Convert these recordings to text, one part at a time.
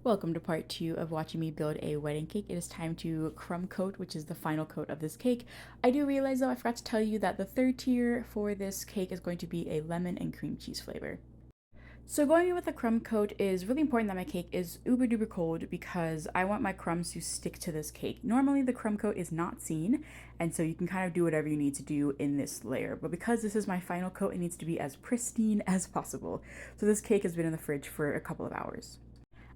Welcome to part 2 of watching me build a wedding cake. It is time to crumb coat, which is the final coat of this cake. I do realize though I forgot to tell you that the third tier for this cake is going to be a lemon and cream cheese flavor. So going in with a crumb coat is really important that my cake is uber duper cold because I want my crumbs to stick to this cake. Normally the crumb coat is not seen, and so you can kind of do whatever you need to do in this layer. But because this is my final coat, it needs to be as pristine as possible. So this cake has been in the fridge for a couple of hours.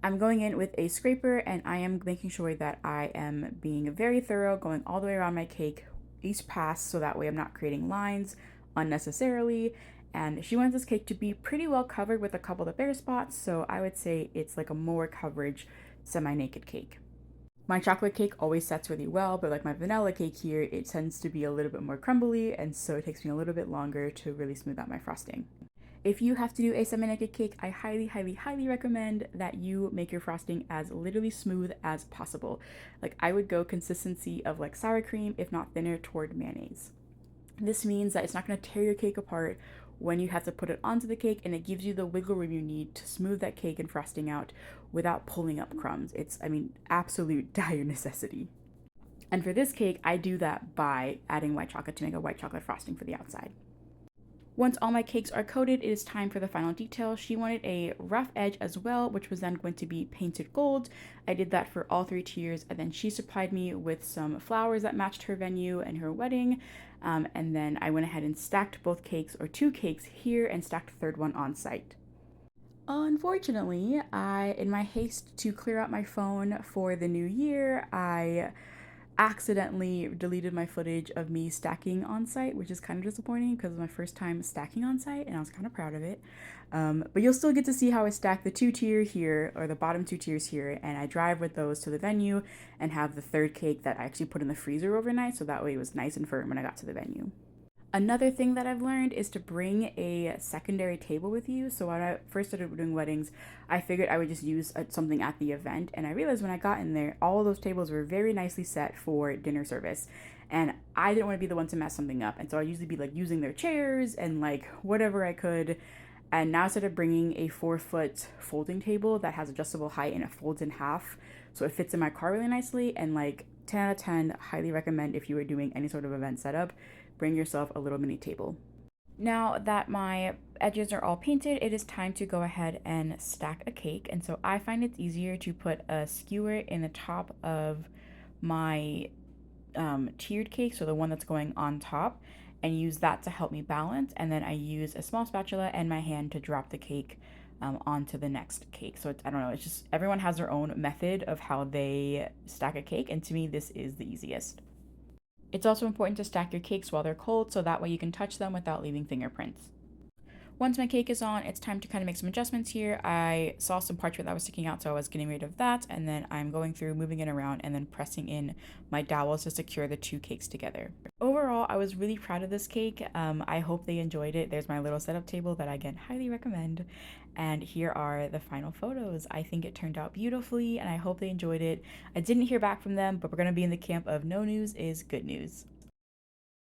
I'm going in with a scraper and I am making sure that I am being very thorough, going all the way around my cake each pass so that way I'm not creating lines unnecessarily. And she wants this cake to be pretty well covered with a couple of bare spots, so I would say it's like a more coverage semi-naked cake. My chocolate cake always sets really well, but like my vanilla cake here, it tends to be a little bit more crumbly, and so it takes me a little bit longer to really smooth out my frosting. If you have to do a semi-naked cake, I highly recommend that you make your frosting as literally smooth as possible. Like I would go consistency of like sour cream, if not thinner, toward mayonnaise. This means that it's not going to tear your cake apart when you have to put it onto the cake, and it gives you the wiggle room you need to smooth that cake and frosting out without pulling up crumbs. It's, absolute dire necessity. And for this cake, I do that by adding white chocolate to make a white chocolate frosting for the outside. Once all my cakes are coated, it is time for the final detail. She wanted a rough edge as well, which was then going to be painted gold. I did that for all three tiers, and then she supplied me with some flowers that matched her venue and her wedding. And then I went ahead and stacked both cakes, or two cakes here, and stacked the third one on site. Unfortunately, in my haste to clear out my phone for the new year, I accidentally deleted my footage of me stacking on site, which is kind of disappointing because it was my first time stacking on site and I was kind of proud of it. But you'll still get to see how I stack the two tier here, or the bottom two tiers here, and I drive with those to the venue and have the third cake that I actually put in the freezer overnight, so that way it was nice and firm when I got to the venue. Another thing that I've learned is to bring a secondary table with you. So when I first started doing weddings, I figured I would just use something at the event. And I realized when I got in there, all of those tables were very nicely set for dinner service. And I didn't want to be the one to mess something up. And so I usually be like using their chairs and like whatever I could. And now instead of bringing a 4-foot folding table that has adjustable height and it folds in half, so it fits in my car really nicely, and like 10 out of 10, highly recommend if you are doing any sort of event setup, bring yourself a little mini table. Now that my edges are all painted, it is time to go ahead and stack a cake. And so I find it's easier to put a skewer in the top of my tiered cake, so the one that's going on top, and use that to help me balance. And then I use a small spatula and my hand to drop the cake onto the next cake. So I don't know, it's just everyone has their own method of how they stack a cake, and to me, this is the easiest. It's also important to stack your cakes while they're cold so that way you can touch them without leaving fingerprints. Once my cake is on, it's time to kind of make some adjustments here. I saw some parchment that was sticking out, so I was getting rid of that, and then I'm going through, moving it around, and then pressing in my dowels to secure the two cakes together. Overall, I was really proud of this cake. I hope they enjoyed it. There's my little setup table that I again highly recommend. And here are the final photos. I think it turned out beautifully, and I hope they enjoyed it. I didn't hear back from them, but we're going to be in the camp of no news is good news.